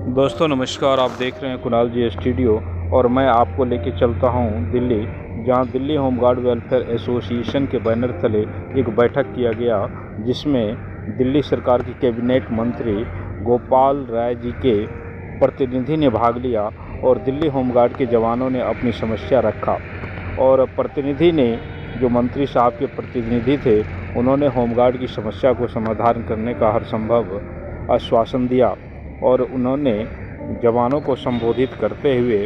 दोस्तों नमस्कार, आप देख रहे हैं कुणाल जी स्टूडियो और मैं आपको लेके चलता हूं दिल्ली, जहां दिल्ली होमगार्ड वेलफेयर एसोसिएशन के बैनर तले एक बैठक किया गया, जिसमें दिल्ली सरकार के कैबिनेट मंत्री गोपाल राय जी के प्रतिनिधि ने भाग लिया और दिल्ली होमगार्ड के जवानों ने अपनी समस्या रखा। और प्रतिनिधि ने, जो मंत्री साहब के प्रतिनिधि थे, उन्होंने होमगार्ड की समस्या को समाधान करने का हर संभव आश्वासन दिया और उन्होंने जवानों को संबोधित करते हुए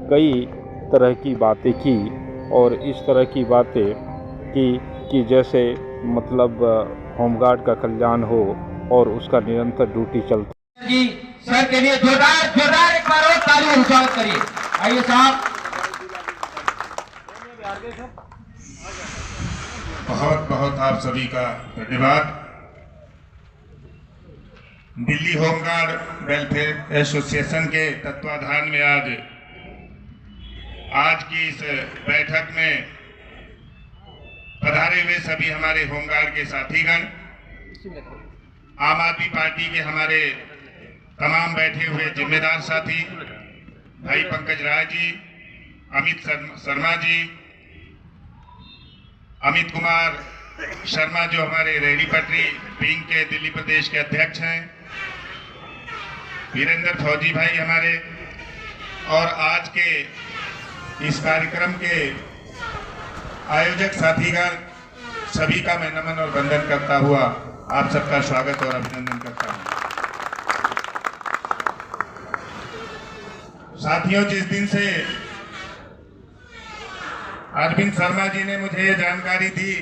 कई तरह की बातें की और इस तरह की बातें की कि जैसे मतलब होमगार्ड का कल्याण हो और उसका निरंतर ड्यूटी चलती जी। सर के लिए जोरदार एक बार और तालियों स्वागत करिए। आइए साहब। बहुत बहुत आप सभी का धन्यवाद। दिल्ली होमगार्ड वेलफेयर एसोसिएशन के तत्वाधान में आज की इस बैठक में पधारे हुए सभी हमारे होमगार्ड के साथीगण, आम आदमी पार्टी के हमारे तमाम बैठे हुए जिम्मेदार साथी, भाई पंकज राय जी, अमित शर्मा जी, अमित कुमार शर्मा जो हमारे रेहड़ी पटरी विंग के दिल्ली प्रदेश के अध्यक्ष हैं, वीरेंद्र फौजी भाई हमारे, और आज के इस कार्यक्रम के आयोजक साथीगण, सभी का मैं नमन और वंदन करता हुआ आप सबका स्वागत और अभिनंदन करता हूं। साथियों, जिस दिन से अरविंद शर्मा जी ने मुझे ये जानकारी दी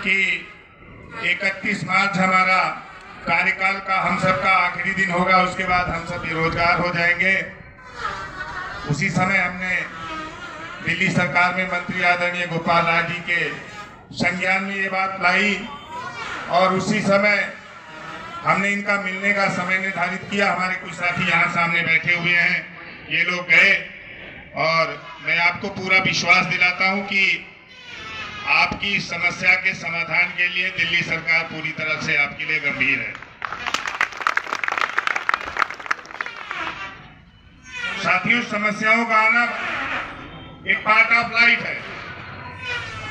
कि 31 मार्च हमारा कार्यकाल का हम सबका आखिरी दिन होगा, उसके बाद हम सब बेरोजगार हो जाएंगे, उसी समय हमने दिल्ली सरकार में मंत्री आदरणीय गोपाल राय जी के संज्ञान में ये बात लाई और उसी समय हमने इनका मिलने का समय निर्धारित किया। हमारे कुछ साथी यहाँ सामने बैठे हुए हैं, ये लोग गए और मैं आपको पूरा विश्वास दिलाता हूँ कि आपकी समस्या के समाधान के लिए दिल्ली सरकार पूरी तरह से आपके लिए गंभीर है। साथियों, समस्याओं का आना एक पार्ट ऑफ लाइफ है,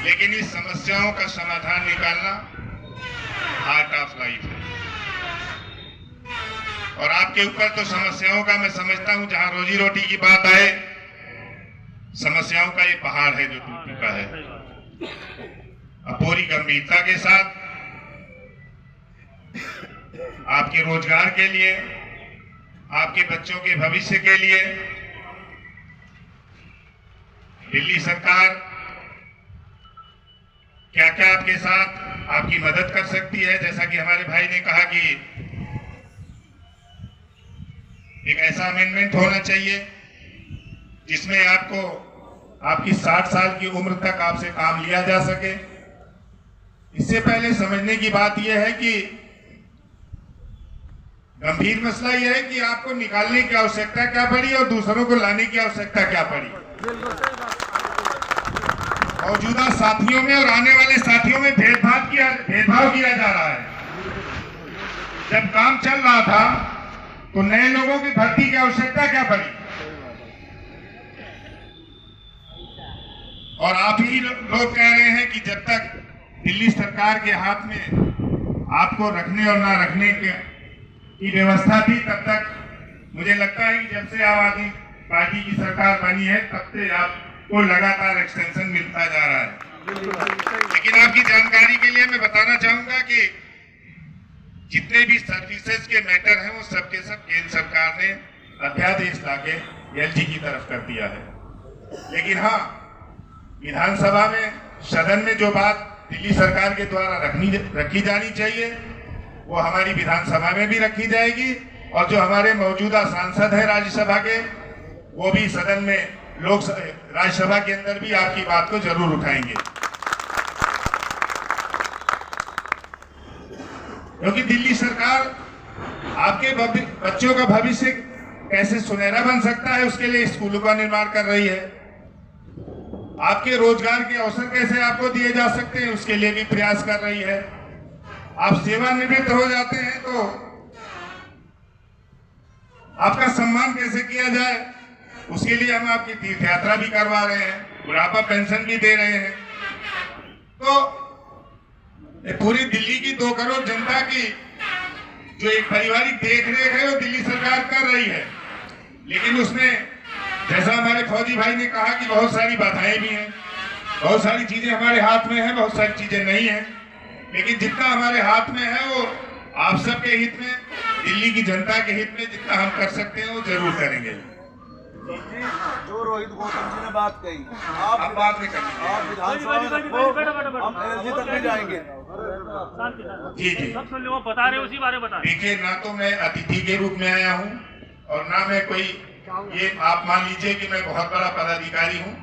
लेकिन इस समस्याओं का समाधान निकालना आर्ट ऑफ लाइफ है। और आपके ऊपर तो समस्याओं का मैं समझता हूं, जहां रोजी रोटी की बात आए, समस्याओं का ये पहाड़ है जो टूट चुका है। अब पूरी गंभीरता के साथ आपके रोजगार के लिए, आपके बच्चों के भविष्य के लिए दिल्ली सरकार क्या क्या आपके साथ आपकी मदद कर सकती है। जैसा कि हमारे भाई ने कहा कि एक ऐसा अमेंडमेंट होना चाहिए जिसमें आपको आपकी 60 साल की उम्र तक आपसे काम लिया जा सके। इससे पहले समझने की बात यह है कि गंभीर मसला यह है कि आपको निकालने की आवश्यकता क्या पड़ी और दूसरों को लाने की आवश्यकता क्या पड़ी। मौजूदा साथियों में और आने वाले साथियों में भेदभाव किया जा रहा है। जब काम चल रहा था तो नए लोगों की भर्ती की आवश्यकता क्या पड़ी, और आप ही लोग कह रहे हैं कि जब तक दिल्ली सरकार के हाथ में आपको रखने और ना रखने की व्यवस्था थी, तब तक मुझे लगता है कि जब से आम आदमी पार्टी की सरकार बनी है, तब से आपको लगातार एक्सटेंशन मिलता जा रहा है। लेकिन आपकी जानकारी के लिए मैं बताना चाहूंगा कि जितने भी सर्विसेज के मैटर हैं, वो सबके सब केंद्र सरकार ने अध्यादेश लाके एलजी की तरफ कर दिया है। लेकिन हाँ, विधानसभा में, सदन में जो बात दिल्ली सरकार के द्वारा रखी जानी चाहिए, वो हमारी विधानसभा में भी रखी जाएगी, और जो हमारे मौजूदा सांसद हैं राज्यसभा के, वो भी सदन में, राज्यसभा के अंदर भी आपकी बात को जरूर उठाएंगे। क्योंकि दिल्ली सरकार आपके बच्चों का भविष्य कैसे सुनहरा बन सकता है, उसके लिए स्कूलों का निर्माण कर रही है। आपके रोजगार के अवसर कैसे आपको दिए जा सकते हैं, उसके लिए भी प्रयास कर रही है। आप सेवानिवृत्त हो जाते हैं तो आपका सम्मान कैसे किया जाए, उसके लिए हम आपकी तीर्थ यात्रा भी करवा रहे हैं, बुढ़ापा पेंशन भी दे रहे हैं। तो पूरी दिल्ली की 2 करोड़ जनता की जो एक पारिवारिक देखरेख है वो दिल्ली सरकार कर रही है। लेकिन उसमें जैसा हमारे फौजी भाई ने कहा कि बहुत सारी बाधाएं भी हैं, बहुत सारी चीजें हमारे हाथ में हैं, बहुत सारी चीजें नहीं हैं। लेकिन जितना हमारे हाथ में है वो आप सबके हित में, दिल्ली की जनता के हित में जितना हम कर सकते हैं वो जरूर करेंगे। जो रोहित गौतम जी ने बात कही, आप बात नहीं करेंगे, आप विधानसभा में रखो, हम एलजी तक नहीं जाएंगे। जी जी, सब सुन लो, बता रहे उसी बारे में बता रहे। देखिए, ना तो मैं अतिथि के रूप में आया हूँ और ना मैं कोई, ये आप मान लीजिए कि मैं बहुत बड़ा पदाधिकारी हूँ।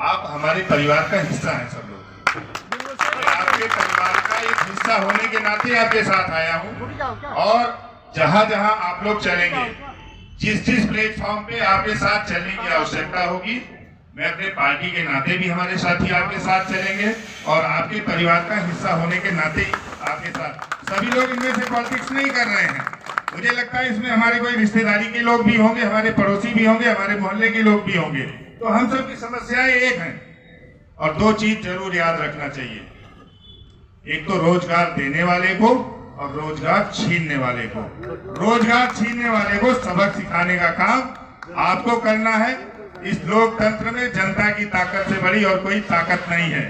आप हमारे परिवार का हिस्सा हैं सब लोग, आपके परिवार का एक हिस्सा होने के नाते आपके साथ आया हूँ। और जहाँ जहाँ आप लोग चलेंगे, जिस जिस प्लेटफॉर्म पे आपके साथ चलने की आवश्यकता होगी, मैं अपने पार्टी के नाते भी हमारे साथी आपके साथ चलेंगे और आपके परिवार का हिस्सा होने के नाते आपके साथ। सभी लोग इनमें से पॉलिटिक्स नहीं कर रहे हैं, मुझे लगता है इसमें हमारे कोई रिश्तेदारी के लोग भी होंगे, हमारे पड़ोसी भी होंगे, हमारे मोहल्ले के लोग भी होंगे। तो हम सब की समस्याएं एक हैं और 2 चीज जरूर याद रखना चाहिए, एक तो रोजगार देने वाले को और रोजगार छीनने वाले को। रोजगार छीनने वाले को सबक सिखाने का काम आपको करना है। इस लोकतंत्र में जनता की ताकत से बड़ी और कोई ताकत नहीं है।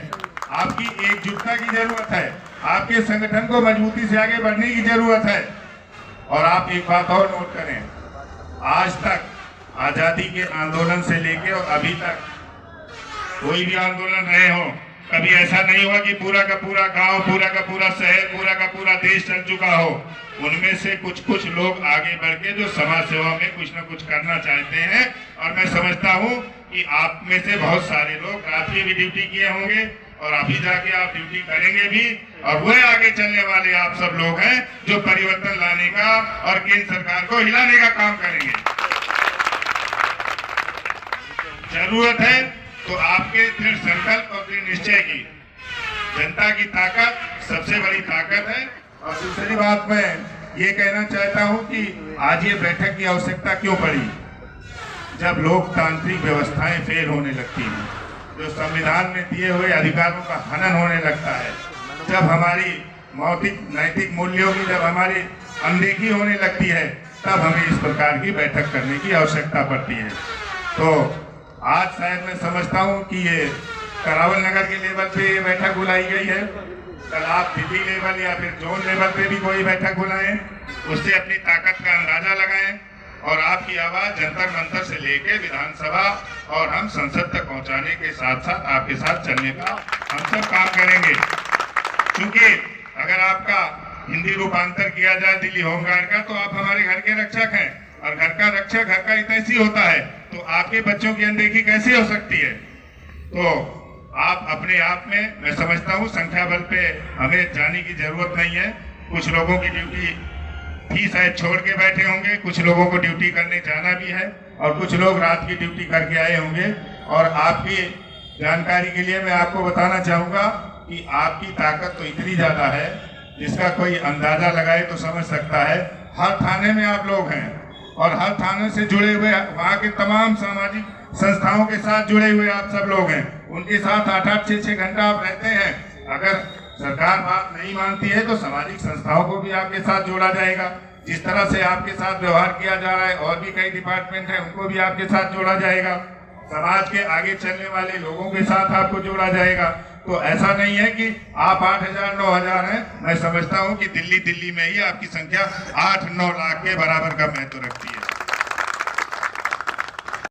आपकी एकजुटता की जरूरत है, आपके संगठन को मजबूती से आगे बढ़ने की जरूरत है। और आप एक बात और नोट करें, आज तक आजादी के आंदोलन से लेके और अभी तक कोई भी आंदोलन रहे हो, कभी ऐसा नहीं हुआ कि पूरा का पूरा गांव, पूरा का पूरा शहर, पूरा का पूरा देश चल चुका हो। उनमें से कुछ लोग आगे बढ़ के जो समाज सेवा में कुछ न कुछ करना चाहते हैं। और मैं समझता हूं कि आप में से बहुत सारे लोग रात की भी ड्यूटी किए होंगे और अभी जाके आप ड्यूटी करेंगे भी। और वह आगे चलने वाले आप सब लोग हैं जो परिवर्तन लाने का और केंद्र सरकार को हिलाने का काम करेंगे। जरूरत है तो आपके दृढ़ संकल्प और दृढ़ निश्चय की। जनता की ताकत सबसे बड़ी ताकत है। और दूसरी बात मैं ये कहना चाहता हूं कि आज ये बैठक की आवश्यकता क्यों पड़ी, जब लोकतांत्रिक व्यवस्थाएं फेल होने लगती हैं, जो संविधान में दिए हुए अधिकारों का हनन होने लगता है, जब हमारी मौलिक नैतिक मूल्यों की जब हमारी अनदेखी होने लगती है, तब हमें इस प्रकार की बैठक करने की आवश्यकता पड़ती है। तो आज शायद मैं समझता हूं कि ये करावल नगर के लेवल पे ये बैठक बुलाई गई है। कल आप दिल्ली लेवल या फिर जोन लेवल पे भी कोई बैठक बुलाएं, उससे अपनी ताकत का अंदाजा लगाएं और आपकी आवाज जंतर मंतर से लेके विधानसभा और हम संसद तक पहुंचाने के साथ साथ आपके साथ चलने का हम सब काम करेंगे। क्योंकि अगर आपका हिंदी रूपांतर किया जाए दिल्ली होमगार्ड का, तो आप हमारे घर के रक्षक हैं और घर का रक्षक घर का हितैषी होता है, तो आपके बच्चों की अनदेखी कैसे हो सकती है। तो आप अपने आप में, मैं समझता हूँ संख्या बल पे हमें जाने की जरूरत नहीं है। कुछ लोगों की ड्यूटी भी शायद छोड़ के बैठे होंगे, कुछ लोगों को ड्यूटी करने जाना भी है और कुछ लोग रात की ड्यूटी करके आए होंगे। और आपकी जानकारी के लिए मैं आपको बताना चाहूंगा कि आपकी ताकत तो इतनी ज्यादा है जिसका कोई अंदाजा लगाए तो समझ सकता है। हर थाने में आप लोग हैं और हर थाने से जुड़े हुए वहाँ के तमाम सामाजिक संस्थाओं के साथ जुड़े हुए आप सब लोग हैं, उनके साथ 8-8, 6-6 घंटा आप रहते हैं। अगर सरकार बात नहीं मानती है तो सामाजिक संस्थाओं को भी आपके साथ जोड़ा जाएगा। जिस तरह से आपके साथ व्यवहार किया जा रहा है, और भी कई डिपार्टमेंट हैं, उनको भी आपके साथ जोड़ा जाएगा। समाज के आगे चलने वाले लोगों के साथ आपको जोड़ा जाएगा। तो ऐसा नहीं है कि आप 8,000, 9,000 हैं। मैं समझता हूं कि दिल्ली में ही आपकी संख्या 8-9 लाख के बराबर का महत्व रखती है।